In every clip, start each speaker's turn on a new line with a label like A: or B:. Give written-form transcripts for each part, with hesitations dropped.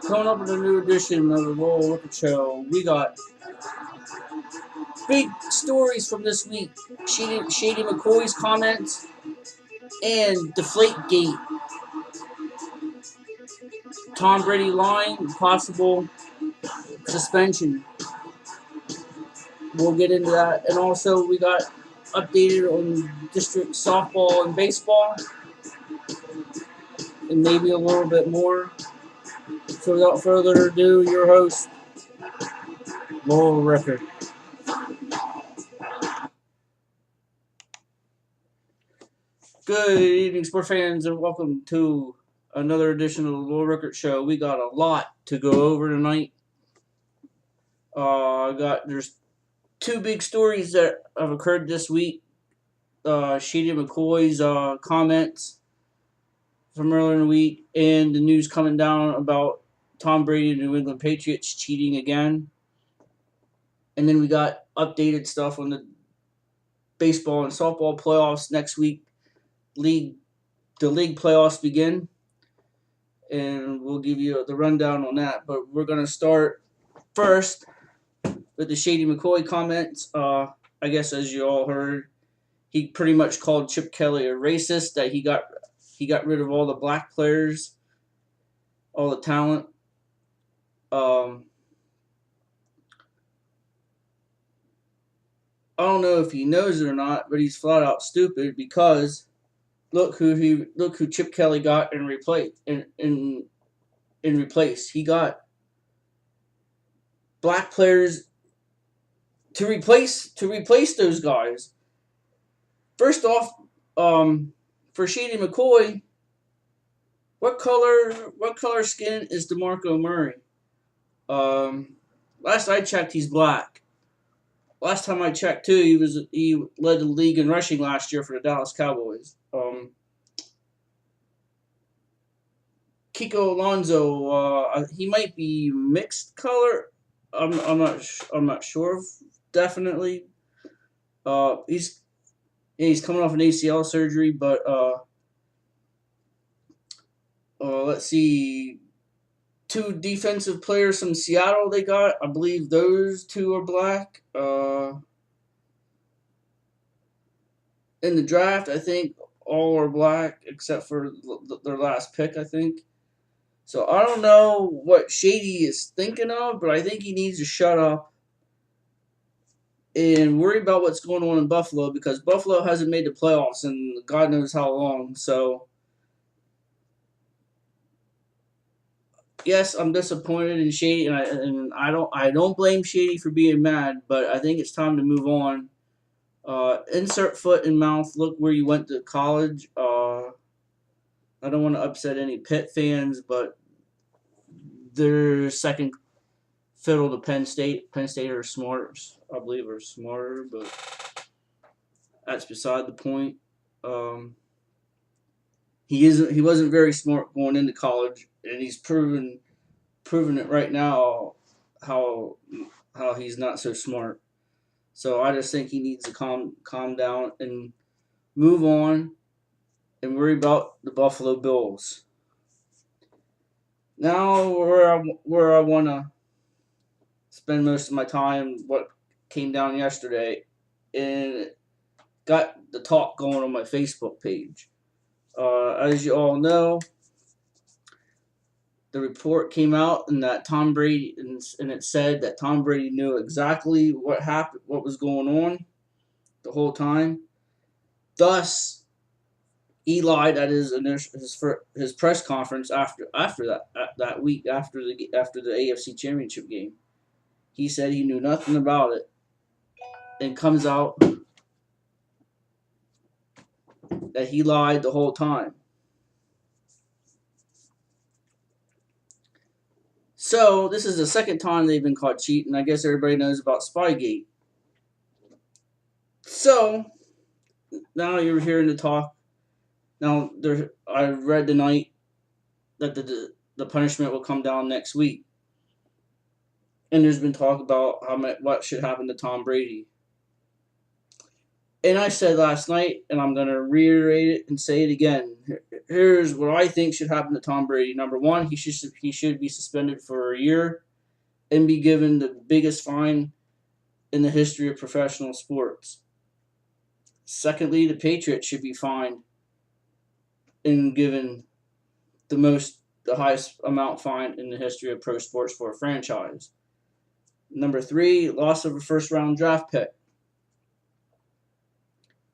A: Coming up with a new edition of the Royal Record Show, we got big stories from this week. Shady McCoy's comments and Deflategate. Tom Brady lying, possible suspension. We'll get into that. And also, we got updated on district softball and baseball, and maybe a little bit more. So, without further ado, your host, Royal Record. Good evening, sports fans, and welcome to another edition of the Royal Record Show. We got a lot to go over tonight. There's two big stories that have occurred this week. Shady McCoy's comments from earlier in the week, and the news coming down about Tom Brady and the New England Patriots cheating again. And then we got updated stuff on the baseball and softball playoffs next week. The league playoffs begin, and we'll give you the rundown on that. But we're going to start first with the Shady McCoy comments. I guess as you all heard, he pretty much called Chip Kelly a racist, that he got rid of all the black players, all the talent. I don't know if he knows it or not, but he's flat out stupid because look who Chip Kelly got and replaced in replace. He got black players to replace those guys. First off, for Shady McCoy, what color skin is DeMarco Murray? Last I checked, he's black. Last time I checked too, he led the league in rushing last year for the Dallas Cowboys. Kiko Alonso, he might be mixed color. I'm not sure. Definitely. He's coming off an ACL surgery, but let's see. Two defensive players from Seattle they got. I believe those two are black. In the draft, I think all are black except for their last pick, I think. So I don't know what Shady is thinking of, but I think he needs to shut up and worry about what's going on in Buffalo, because Buffalo hasn't made the playoffs in God knows how long. So yes, I'm disappointed in Shady, and I don't blame Shady for being mad, but I think it's time to move on. Insert foot in mouth. Look where you went to college. I don't want to upset any Pitt fans, but they're second fiddle to Penn State. Penn State are smart, I believe, are smarter, but that's beside the point. He wasn't very smart going into college, and he's proven it right now how he's not so smart. So I just think he needs to calm down and move on and worry about the Buffalo Bills. Now where I want to spend most of my time, what came down yesterday, and got the talk going on my Facebook page. As you all know, the report came out and that Tom Brady, and it said that Tom Brady knew exactly what happened, what was going on the whole time. Thus, he lied at his press conference after that week after the AFC Championship game. He said he knew nothing about it, and comes out that he lied the whole time. So this is the second time they've been caught cheating. I guess everybody knows about Spygate. So now you're hearing the talk. Now I read tonight that the punishment will come down next week, and there's been talk about what should happen to Tom Brady. And I said last night, and I'm going to reiterate it and say it again. Here's what I think should happen to Tom Brady. Number one, he should be suspended for a year and be given the biggest fine in the history of professional sports. Secondly, the Patriots should be fined and given the highest amount fined in the history of pro sports for a franchise. Number three, loss of a first round draft pick.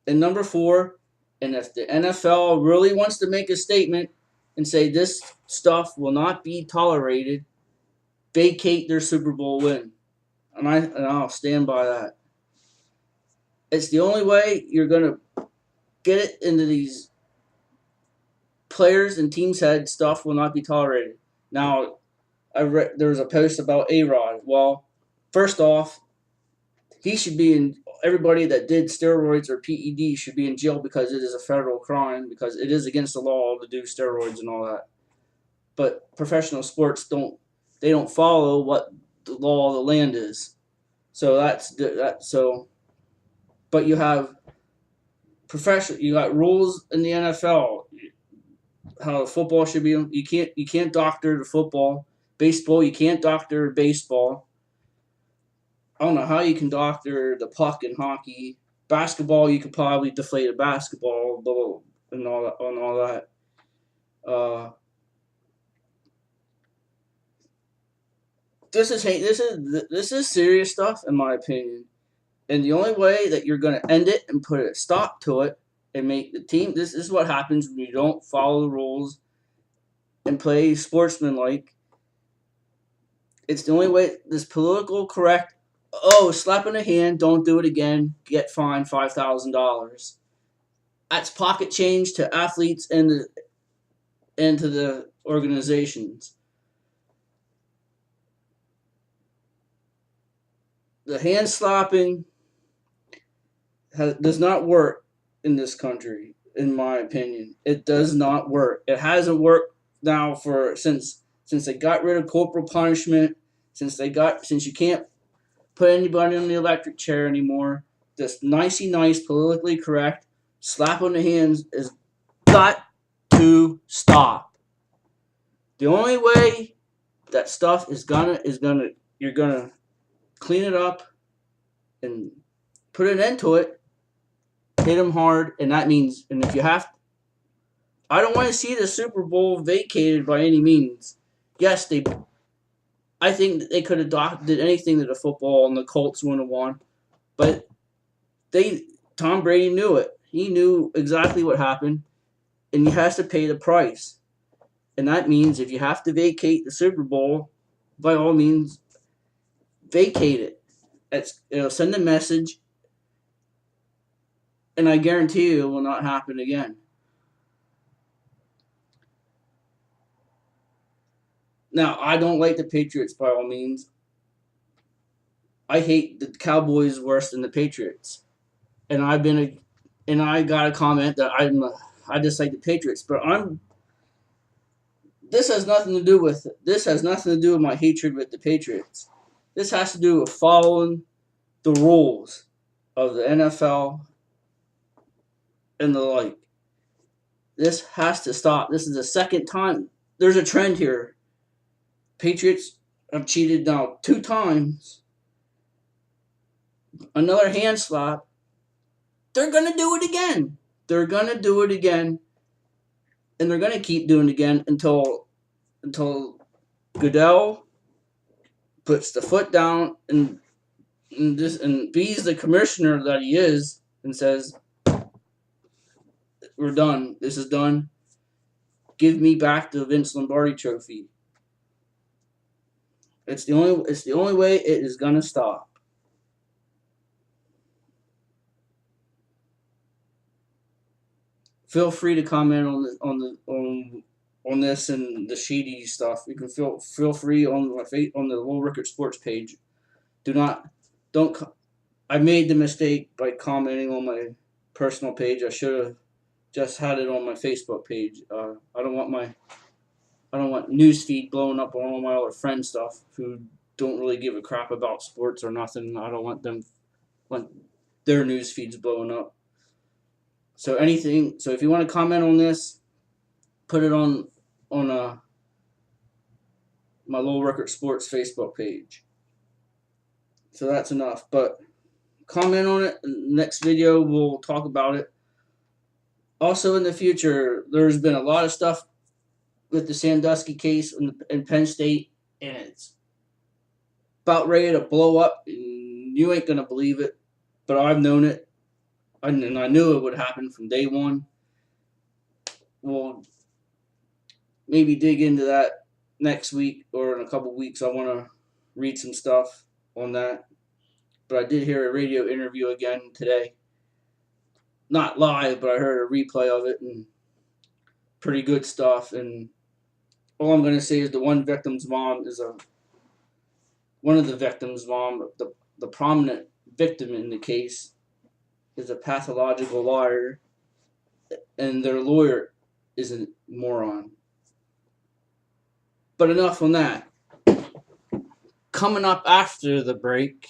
A: And number four, and if the NFL really wants to make a statement and say this stuff will not be tolerated, vacate their Super Bowl win. And I'll stand by that. It's the only way you're gonna get it into these players and teams' head. Stuff will not be tolerated. Now, there was a post about A-Rod. Well, first off, he should be in. Everybody that did steroids or PED should be in jail because it is a federal crime, because it is against the law to do steroids and all that. But professional sports don't follow what the law of the land is. So that's that. So, but you have you got rules in the NFL. How football should be. You can't doctor the football. Baseball, you can't doctor baseball. I don't know how you can doctor the puck in hockey. Basketball, you could probably deflate a basketball, and all that. This is serious stuff in my opinion, and the only way that you're going to end it and put a stop to it and make the team. This is what happens when you don't follow the rules and play sportsmanlike. It's the only way. This political correct. Oh, slap in the hand. Don't do it again. Get fined $5,000. That's pocket change to athletes and to the organizations. The hand slapping does not work in this country, in my opinion. It does not work. It hasn't worked now since they got rid of corporal punishment. Since you can't put anybody in the electric chair anymore. This nicey nice, politically correct slap on the hands is got to stop. The only way that stuff you're gonna clean it up and put an end to it. Hit them hard, and that means, and if you have, I don't want to see the Super Bowl vacated by any means. Yes, I think they could have did anything to the football, and the Colts wouldn't have won. But Tom Brady knew it. He knew exactly what happened, and he has to pay the price. And that means if you have to vacate the Super Bowl, by all means, vacate it. It'll send a message, and I guarantee you it will not happen again. Now, I don't like the Patriots by all means. I hate the Cowboys worse than the Patriots, and I got a comment that I dislike the Patriots, but this has nothing to do with my hatred with the Patriots. This has to do with following the rules of the NFL and the like. This has to stop. This is the second time. There's a trend here. Patriots have cheated now 2 times. Another hand slap. They're going to do it again. They're going to do it again. And they're going to keep doing it again until Goodell puts the foot down and be's the commissioner that he is and says, we're done. This is done. Give me back the Vince Lombardi trophy. It's the only way it is gonna stop. Feel free to comment on this and the shady stuff. You can feel free on the Little Rickard Sports page. Don't. I made the mistake by commenting on my personal page. I should have just had it on my Facebook page. I don't want newsfeed blowing up on all my other friends' stuff who don't really give a crap about sports or nothing. I don't want their news feeds blowing up. So anything. So if you want to comment on this, put it on my Low Record Sports Facebook page. So that's enough. But comment on it. Next video we'll talk about it. Also in the future, there's been a lot of stuff with the Sandusky case in Penn State, and it's about ready to blow up. And you ain't gonna believe it, but I've known it, and I knew it would happen from day one. We'll maybe dig into that next week or in a couple weeks. I want to read some stuff on that. But I did hear a radio interview again today. Not live, but I heard a replay of it, and pretty good stuff. And all I'm going to say is the one victim's mom is one of the victims' mom, the prominent victim in the case, is a pathological liar, and their lawyer is a moron. But enough on that. Coming up after the break,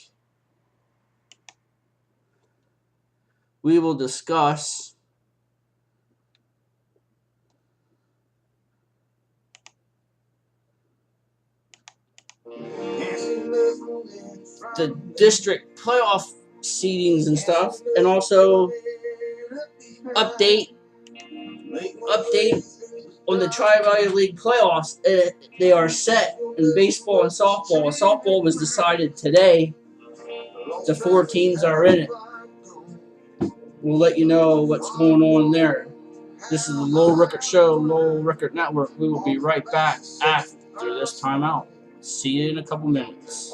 A: we will discuss the district playoff seedings and stuff, and also update on the Tri-Valley League playoffs. They are set in baseball and softball. Softball was decided today. The 4 teams are in it. We'll let you know what's going on there. This is the Low Record Show, Low Record Network. We will be right back after this timeout. See you in a couple minutes.